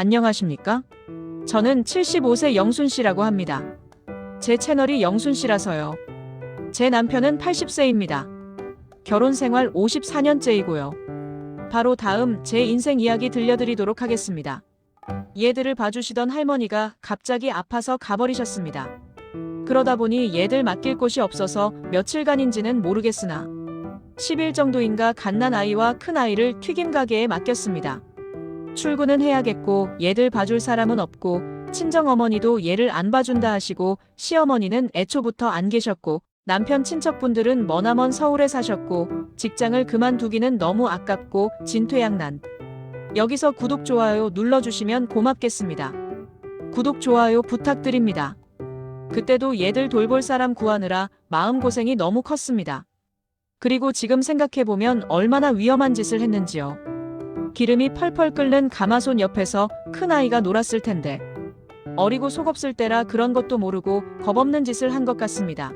안녕하십니까? 저는 75세 영순씨라고 합니다. 제 채널이 영순씨라서요. 제 남편은 80세입니다. 결혼 생활 54년째이고요. 바로 다음 제 인생 이야기 들려드리도록 하겠습니다. 얘들을 봐주시던 할머니가 갑자기 아파서 가버리셨습니다. 그러다 보니 얘들 맡길 곳이 없어서 며칠간인지는 모르겠으나 10일 정도인가 갓난 아이와 큰 아이를 튀김 가게에 맡겼습니다. 출근은 해야겠고 얘들 봐줄 사람은 없고 친정어머니도 얘를 안 봐준다 하시고 시어머니는 애초부터 안 계셨고 남편 친척분들은 머나먼 서울에 사셨고 직장을 그만두기는 너무 아깝고 진퇴양난. 여기서 구독 좋아요 눌러주시면 고맙겠습니다. 구독 좋아요 부탁드립니다. 그때도 얘들 돌볼 사람 구하느라 마음고생이 너무 컸습니다. 그리고 지금 생각해보면 얼마나 위험한 짓을 했는지요. 기름이 펄펄 끓는 가마솥 옆에서 큰아이가 놀았을 텐데 어리고 속없을 때라 그런 것도 모르고 겁없는 짓을 한 것 같습니다.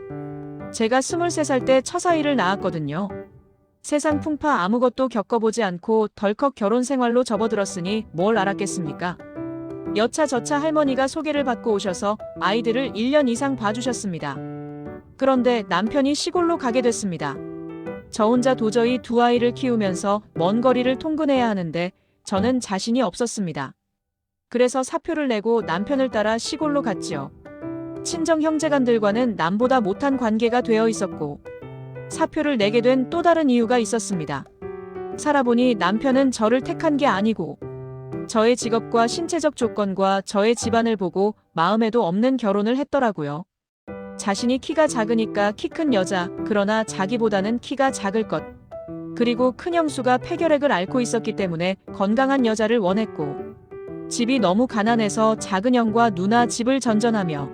제가 23살 때 첫아이를 낳았거든요. 세상 풍파 아무것도 겪어보지 않고 덜컥 결혼 생활로 접어들었으니 뭘 알았겠습니까? 여차저차 할머니가 소개를 받고 오셔서 아이들을 1년 이상 봐주셨습니다. 그런데 남편이 시골로 가게 됐습니다. 저 혼자 도저히 두 아이를 키우면서 먼 거리를 통근해야 하는데 저는 자신이 없었습니다. 그래서 사표를 내고 남편을 따라 시골로 갔지요. 친정 형제간들과는 남보다 못한 관계가 되어 있었고 사표를 내게 된 또 다른 이유가 있었습니다. 살아보니 남편은 저를 택한 게 아니고 저의 직업과 신체적 조건과 저의 집안을 보고 마음에도 없는 결혼을 했더라고요. 자신이 키가 작으니까 키 큰 여자, 그러나 자기보다는 키가 작을 것. 그리고 큰 형수가 폐결핵을 앓고 있었기 때문에 건강한 여자를 원했고 집이 너무 가난해서 작은 형과 누나 집을 전전하며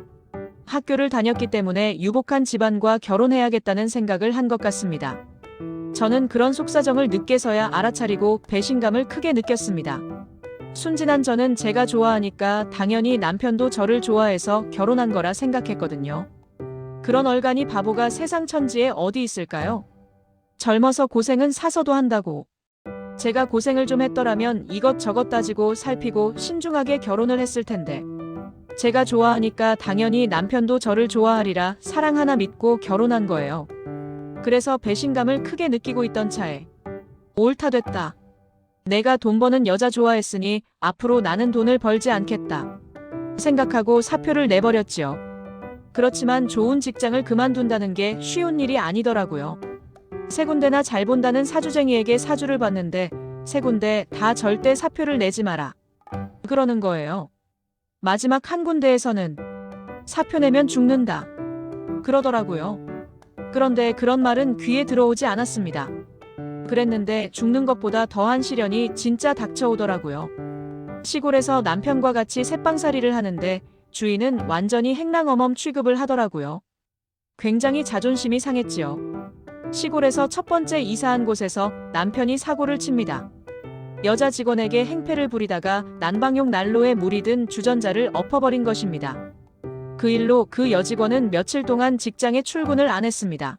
학교를 다녔기 때문에 유복한 집안과 결혼해야겠다는 생각을 한 것 같습니다. 저는 그런 속사정을 늦게서야 알아차리고 배신감을 크게 느꼈습니다. 순진한 저는 제가 좋아하니까 당연히 남편도 저를 좋아해서 결혼한 거라 생각했거든요. 그런 얼간이 바보가 세상 천지에 어디 있을까요? 젊어서 고생은 사서도 한다고. 제가 고생을 좀 했더라면 이것저것 따지고 살피고 신중하게 결혼을 했을 텐데. 제가 좋아하니까 당연히 남편도 저를 좋아하리라 사랑 하나 믿고 결혼한 거예요. 그래서 배신감을 크게 느끼고 있던 차에 옳다 됐다. 내가 돈 버는 여자 좋아했으니 앞으로 나는 돈을 벌지 않겠다 생각하고 사표를 내버렸지요. 그렇지만 좋은 직장을 그만둔다는 게 쉬운 일이 아니더라고요. 세 군데나 잘 본다는 사주쟁이에게 사주를 봤는데 세 군데 다 절대 사표를 내지 마라 그러는 거예요. 마지막 한 군데에서는 사표 내면 죽는다 그러더라고요. 그런데 그런 말은 귀에 들어오지 않았습니다. 그랬는데 죽는 것보다 더한 시련이 진짜 닥쳐오더라고요. 시골에서 남편과 같이 새빵살이를 하는데 주인은 완전히 행랑어멈 취급을 하더라고요. 굉장히 자존심이 상했지요. 시골에서 첫 번째 이사한 곳에서 남편이 사고를 칩니다. 여자 직원에게 행패를 부리다가 난방용 난로에 물이 든 주전자를 엎어버린 것입니다. 그 일로 그 여직원은 며칠 동안 직장에 출근을 안 했습니다.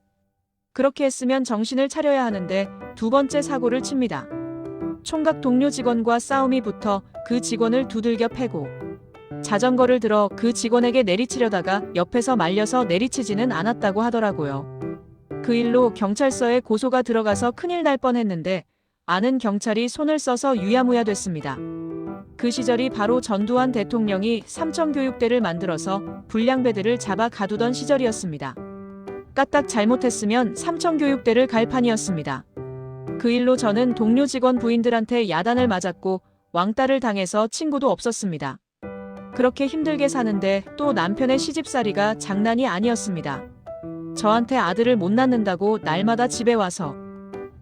그렇게 했으면 정신을 차려야 하는데 두 번째 사고를 칩니다. 총각 동료 직원과 싸움이 붙어 그 직원을 두들겨 패고 자전거를 들어 그 직원에게 내리치려다가 옆에서 말려서 내리치지는 않았다고 하더라고요. 그 일로 경찰서에 고소가 들어가서 큰일 날 뻔했는데 아는 경찰이 손을 써서 유야무야 됐습니다. 그 시절이 바로 전두환 대통령이 삼청교육대를 만들어서 불량배들을 잡아 가두던 시절이었습니다. 까딱 잘못했으면 삼청교육대를 갈 판이었습니다. 그 일로 저는 동료 직원 부인들한테 야단을 맞았고 왕따를 당해서 친구도 없었습니다. 그렇게 힘들게 사는데 또 남편의 시집살이가 장난이 아니었습니다. 저한테 아들을 못 낳는다고 날마다 집에 와서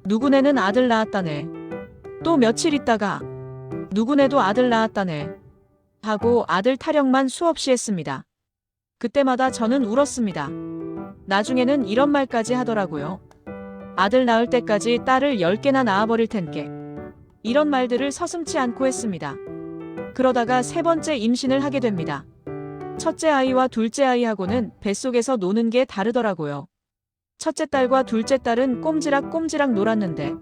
누구네는 아들 낳았다네. 또 며칠 있다가 누구네도 아들 낳았다네. 하고 아들 타령만 수없이 했습니다. 그때마다 저는 울었습니다. 나중에는 이런 말까지 하더라고요. 아들 낳을 때까지 딸을 10개나 낳아버릴 텐께. 이런 말들을 서슴지 않고 했습니다. 그러다가 세 번째 임신을 하게 됩니다. 첫째 아이와 둘째 아이하고는 뱃속에서 노는 게 다르더라고요. 첫째 딸과 둘째 딸은 꼼지락꼼지락 놀았는데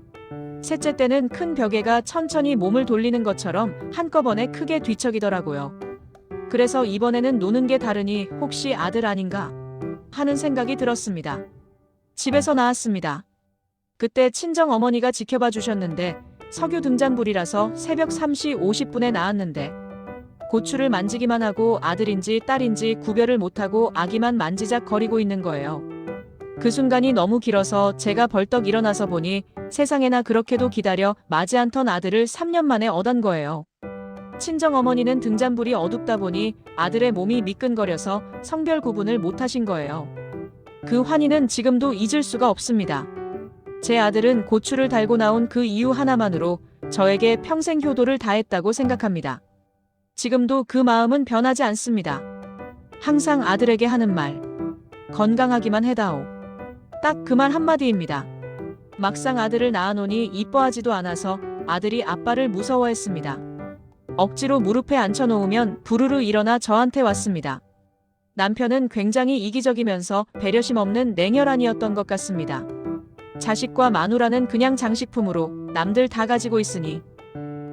셋째 때는 큰 벽에가 천천히 몸을 돌리는 것처럼 한꺼번에 크게 뒤척이더라고요. 그래서 이번에는 노는 게 다르니 혹시 아들 아닌가 하는 생각이 들었습니다. 집에서 나왔습니다. 그때 친정 어머니가 지켜봐 주셨는데 석유 등잔불이라서 새벽 3시 50분에 나왔는데 고추를 만지기만 하고 아들인지 딸인지 구별을 못하고 아기만 만지작 거리고 있는 거예요. 그 순간이 너무 길어서 제가 벌떡 일어나서 보니 세상에나 그렇게도 기다려 맞이 않던 아들을 3년 만에 얻은 거예요. 친정어머니는 등잔불이 어둡다 보니 아들의 몸이 미끈거려서 성별 구분을 못하신 거예요. 그 환희는 지금도 잊을 수가 없습니다. 제 아들은 고추를 달고 나온 그 이유 하나만으로 저에게 평생 효도를 다했다고 생각합니다. 지금도 그 마음은 변하지 않습니다. 항상 아들에게 하는 말, 건강하기만 해다오. 딱 그 말 한마디입니다. 막상 아들을 낳아놓으니 이뻐하지도 않아서 아들이 아빠를 무서워했습니다. 억지로 무릎에 앉혀놓으면 부르르 일어나 저한테 왔습니다. 남편은 굉장히 이기적이면서 배려심 없는 냉혈한이었던 것 같습니다. 자식과 마누라는 그냥 장식품으로 남들 다 가지고 있으니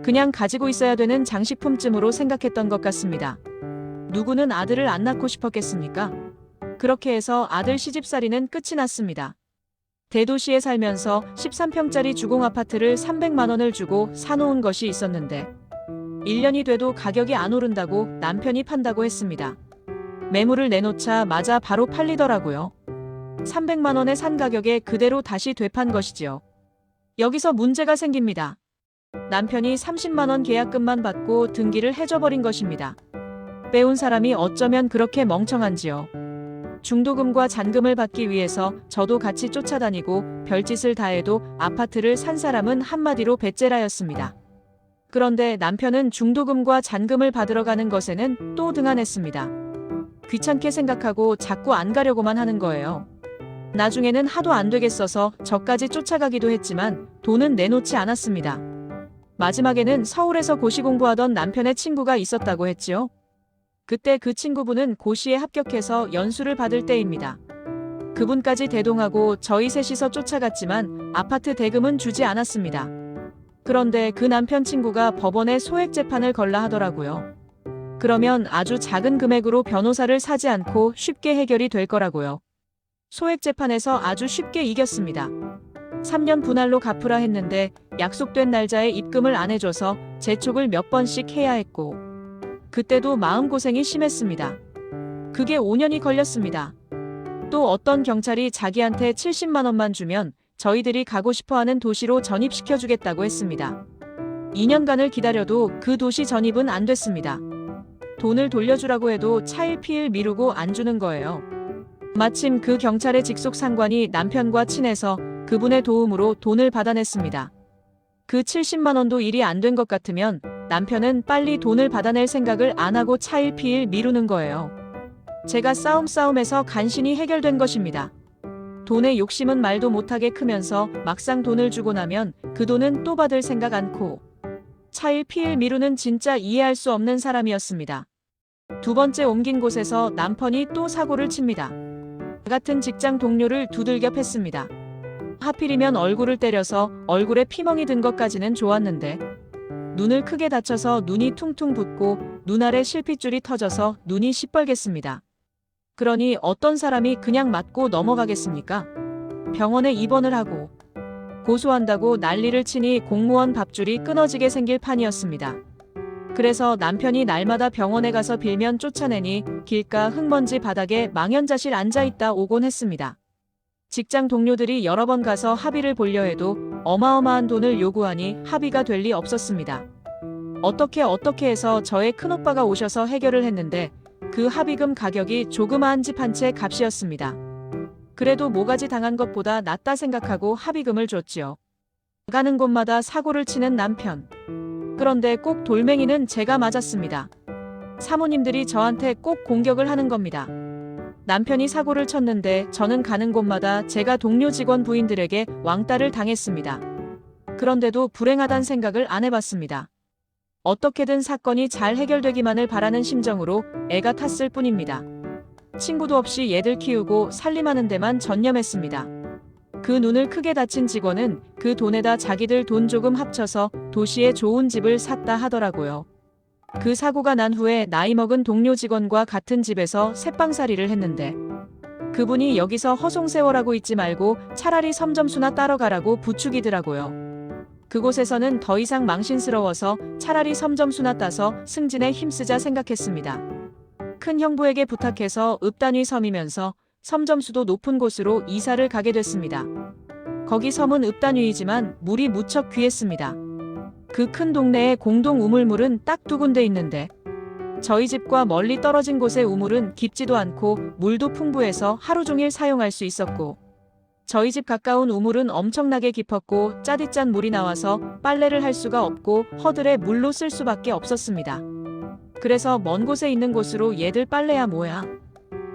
그냥 가지고 있어야 되는 장식품쯤으로 생각했던 것 같습니다. 누구는 아들을 안 낳고 싶었겠습니까? 그렇게 해서 아들 시집살이는 끝이 났습니다. 대도시에 살면서 13평짜리 주공 아파트를 300만 원을 주고 사놓은 것이 있었는데 1년이 돼도 가격이 안 오른다고 남편이 판다고 했습니다. 매물을 내놓자 마자 바로 팔리더라고요. 300만 원에 산 가격에 그대로 다시 되판 것이지요. 여기서 문제가 생깁니다. 남편이 30만 원 계약금만 받고 등기를 해줘버린 것입니다. 빼온 사람이 어쩌면 그렇게 멍청한지요. 중도금과 잔금을 받기 위해서 저도 같이 쫓아다니고 별짓을 다해도 아파트를 산 사람은 한마디로 배째라였습니다. 그런데 남편은 중도금과 잔금을 받으러 가는 것에는 또 등한했습니다. 귀찮게 생각하고 자꾸 안 가려고만 하는 거예요. 나중에는 하도 안 되겠어서 저까지 쫓아가기도 했지만 돈은 내놓지 않았습니다. 마지막에는 서울에서 고시 공부하던 남편의 친구가 있었다고 했지요. 그때 그 친구분은 고시에 합격해서 연수를 받을 때입니다. 그분까지 대동하고 저희 셋이서 쫓아갔지만 아파트 대금은 주지 않았습니다. 그런데 그 남편 친구가 법원에 소액 재판을 걸라 하더라고요. 그러면 아주 작은 금액으로 변호사를 사지 않고 쉽게 해결이 될 거라고요. 소액 재판에서 아주 쉽게 이겼습니다. 3년 분할로 갚으라 했는데 약속된 날짜에 입금을 안 해줘서 재촉을 몇 번씩 해야 했고 그때도 마음고생이 심했습니다. 그게 5년이 걸렸습니다. 또 어떤 경찰이 자기한테 70만 원만 주면 저희들이 가고 싶어하는 도시로 전입시켜주겠다고 했습니다. 2년간을 기다려도 그 도시 전입은 안 됐습니다. 돈을 돌려주라고 해도 차일피일 미루고 안 주는 거예요. 마침 그 경찰의 직속 상관이 남편과 친해서 그분의 도움으로 돈을 받아냈습니다. 그 70만 원도 일이 안 된 것 같으면 남편은 빨리 돈을 받아낼 생각을 안 하고 차일피일 미루는 거예요. 제가 싸움해서 간신히 해결된 것입니다. 돈의 욕심은 말도 못하게 크면서 막상 돈을 주고 나면 그 돈은 또 받을 생각 않고 차일피일 미루는 진짜 이해할 수 없는 사람이었습니다. 두 번째 옮긴 곳에서 남편이 또 사고를 칩니다. 같은 직장 동료를 두들겨 팼습니다. 하필이면 얼굴을 때려서 얼굴에 피멍이 든 것까지는 좋았는데 눈을 크게 다쳐서 눈이 퉁퉁 붓고 눈 아래 실핏줄이 터져서 눈이 시뻘갰습니다. 그러니 어떤 사람이 그냥 맞고 넘어가겠습니까? 병원에 입원을 하고 고소한다고 난리를 치니 공무원 밥줄이 끊어지게 생길 판이었습니다. 그래서 남편이 날마다 병원에 가서 빌면 쫓아내니 길가 흙먼지 바닥에 망연자실 앉아있다 오곤 했습니다. 직장 동료들이 여러 번 가서 합의를 보려 해도 어마어마한 돈을 요구하니 합의가 될 리 없었습니다. 어떻게 해서 저의 큰오빠가 오셔서 해결을 했는데 그 합의금 가격이 조그마한 집 한 채 값이었습니다. 그래도 모가지 당한 것보다 낫다 생각하고 합의금을 줬지요. 가는 곳마다 사고를 치는 남편. 그런데 꼭 돌멩이는 제가 맞았습니다. 사모님들이 저한테 꼭 공격을 하는 겁니다. 남편이 사고를 쳤는데 저는 가는 곳마다 제가 동료 직원 부인들에게 왕따를 당했습니다. 그런데도 불행하단 생각을 안 해봤습니다. 어떻게든 사건이 잘 해결되기만을 바라는 심정으로 애가 탔을 뿐입니다. 친구도 없이 얘들 키우고 살림하는 데만 전념했습니다. 그 눈을 크게 다친 직원은 그 돈에다 자기들 돈 조금 합쳐서 도시에 좋은 집을 샀다 하더라고요. 그 사고가 난 후에 나이 먹은 동료 직원과 같은 집에서 새빵살이를 했는데 그분이 여기서 허송세월하고 있지 말고 차라리 섬점수나 따러 가라고 부추기더라고요. 그곳에서는 더 이상 망신스러워서 차라리 섬점수나 따서 승진에 힘쓰자 생각했습니다. 큰 형부에게 부탁해서 읍단위 섬이면서 섬점수도 높은 곳으로 이사를 가게 됐습니다. 거기 섬은 읍단위이지만 물이 무척 귀했습니다. 그 큰 동네에 공동 우물물은 딱 2군데 있는데 저희 집과 멀리 떨어진 곳의 우물은 깊지도 않고 물도 풍부해서 하루 종일 사용할 수 있었고 저희 집 가까운 우물은 엄청나게 깊었고 짜디짠 물이 나와서 빨래를 할 수가 없고 허들에 물로 쓸 수밖에 없었습니다. 그래서 먼 곳에 있는 곳으로 얘들 빨래야 뭐야.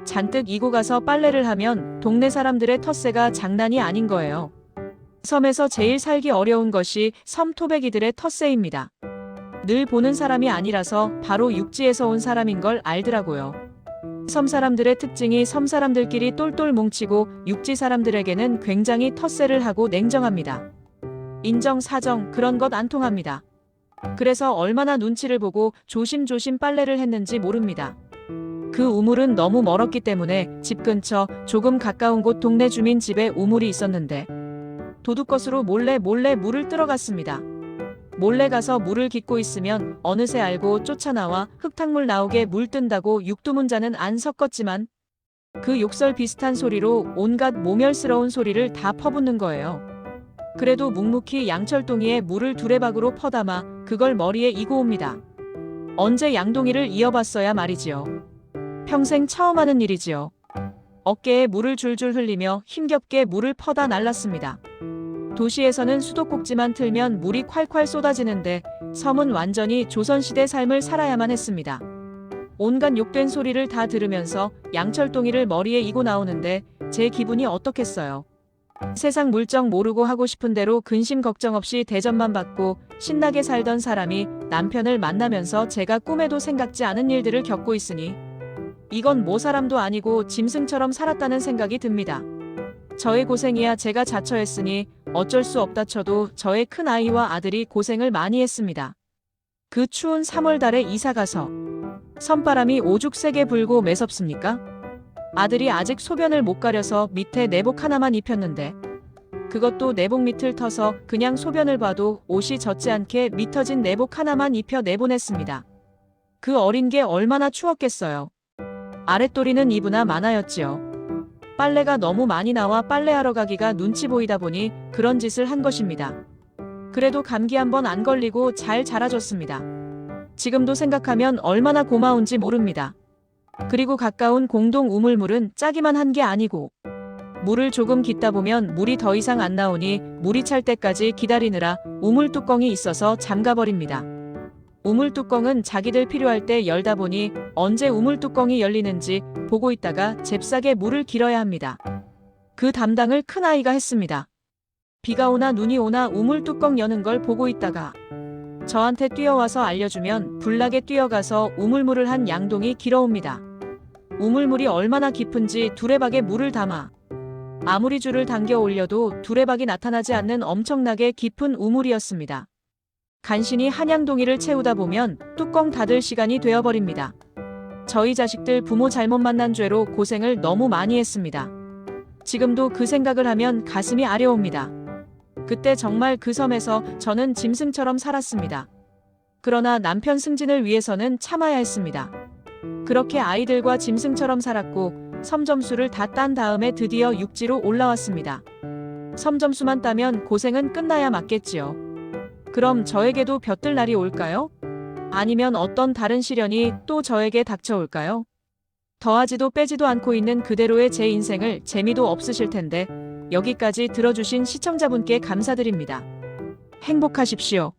잔뜩 이고 가서 빨래를 하면 동네 사람들의 텃세가 장난이 아닌 거예요. 섬에서 제일 살기 어려운 것이 섬 토백이들의 텃세입니다. 늘 보는 사람이 아니라서 바로 육지에서 온 사람인 걸 알더라고요. 섬 사람들의 특징이 섬 사람들끼리 똘똘 뭉치고 육지 사람들에게는 굉장히 텃세를 하고 냉정합니다. 인정, 사정 그런 것 안 통합니다. 그래서 얼마나 눈치를 보고 조심조심 빨래를 했는지 모릅니다. 그 우물은 너무 멀었기 때문에 집 근처 조금 가까운 곳 동네 주민 집에 우물이 있었는데 도둑것으로 몰래 물을 들어갔습니다. 몰래 가서 물을 깃고 있으면 어느새 알고 쫓아나와 흙탕물 나오게 물 뜬다고 육두문자는 안 섞었지만 그 욕설 비슷한 소리로 온갖 모멸스러운 소리를 다 퍼붓는 거예요. 그래도 묵묵히 양철동이에 물을 두레박으로 퍼담아 그걸 머리에 이고 옵니다. 언제 양동이를 이어봤어야 말이지요. 평생 처음 하는 일이지요. 어깨에 물을 줄줄 흘리며 힘겹게 물을 퍼다 날랐습니다. 도시에서는 수도꼭지만 틀면 물이 콸콸 쏟아지는데 섬은 완전히 조선시대 삶을 살아야만 했습니다. 온갖 욕된 소리를 다 들으면서 양철동이를 머리에 이고 나오는데 제 기분이 어떻겠어요. 세상 물정 모르고 하고 싶은 대로 근심 걱정 없이 대접만 받고 신나게 살던 사람이 남편을 만나면서 제가 꿈에도 생각지 않은 일들을 겪고 있으니 이건 뭐 사람도 아니고 짐승처럼 살았다는 생각이 듭니다. 저의 고생이야 제가 자처했으니 어쩔 수 없다 쳐도 저의 큰아이와 아들이 고생을 많이 했습니다. 그 추운 3월 달에 이사가서 선바람이 오죽 세게 불고 매섭습니까? 아들이 아직 소변을 못 가려서 밑에 내복 하나만 입혔는데 그것도 내복 밑을 터서 그냥 소변을 봐도 옷이 젖지 않게 미터진 내복 하나만 입혀 내보냈습니다. 그 어린 게 얼마나 추웠겠어요. 아랫도리는 이브나 많아였지요. 빨래가 너무 많이 나와 빨래하러 가기가 눈치 보이다 보니 그런 짓을 한 것입니다. 그래도 감기 한번 안 걸리고 잘 자라줬습니다. 지금도 생각하면 얼마나 고마운지 모릅니다. 그리고 가까운 공동 우물물은 짜기만 한 게 아니고 물을 조금 깃다 보면 물이 더 이상 안 나오니 물이 찰 때까지 기다리느라 우물 뚜껑이 있어서 잠가버립니다. 우물 뚜껑은 자기들 필요할 때 열다 보니 언제 우물 뚜껑이 열리는지 보고 있다가 잽싸게 물을 길어야 합니다. 그 담당을 큰아이가 했습니다. 비가 오나 눈이 오나 우물 뚜껑 여는 걸 보고 있다가 저한테 뛰어와서 알려주면 불나게 뛰어가서 우물물을 한 양동이 길어옵니다. 우물물이 얼마나 깊은지 두레박에 물을 담아 아무리 줄을 당겨 올려도 두레박이 나타나지 않는 엄청나게 깊은 우물이었습니다. 간신히 한 양동이를 채우다 보면 뚜껑 닫을 시간이 되어버립니다. 저희 자식들 부모 잘못 만난 죄로 고생을 너무 많이 했습니다. 지금도 그 생각을 하면 가슴이 아려옵니다. 그때 정말 그 섬에서 저는 짐승처럼 살았습니다. 그러나 남편 승진을 위해서는 참아야 했습니다. 그렇게 아이들과 짐승처럼 살았고 섬점수를 다 딴 다음에 드디어 육지로 올라왔습니다. 섬점수만 따면 고생은 끝나야 맞겠지요. 그럼 저에게도 볕들 날이 올까요? 아니면 어떤 다른 시련이 또 저에게 닥쳐올까요? 더하지도 빼지도 않고 있는 그대로의 제 인생을 재미도 없으실 텐데 여기까지 들어주신 시청자분께 감사드립니다. 행복하십시오.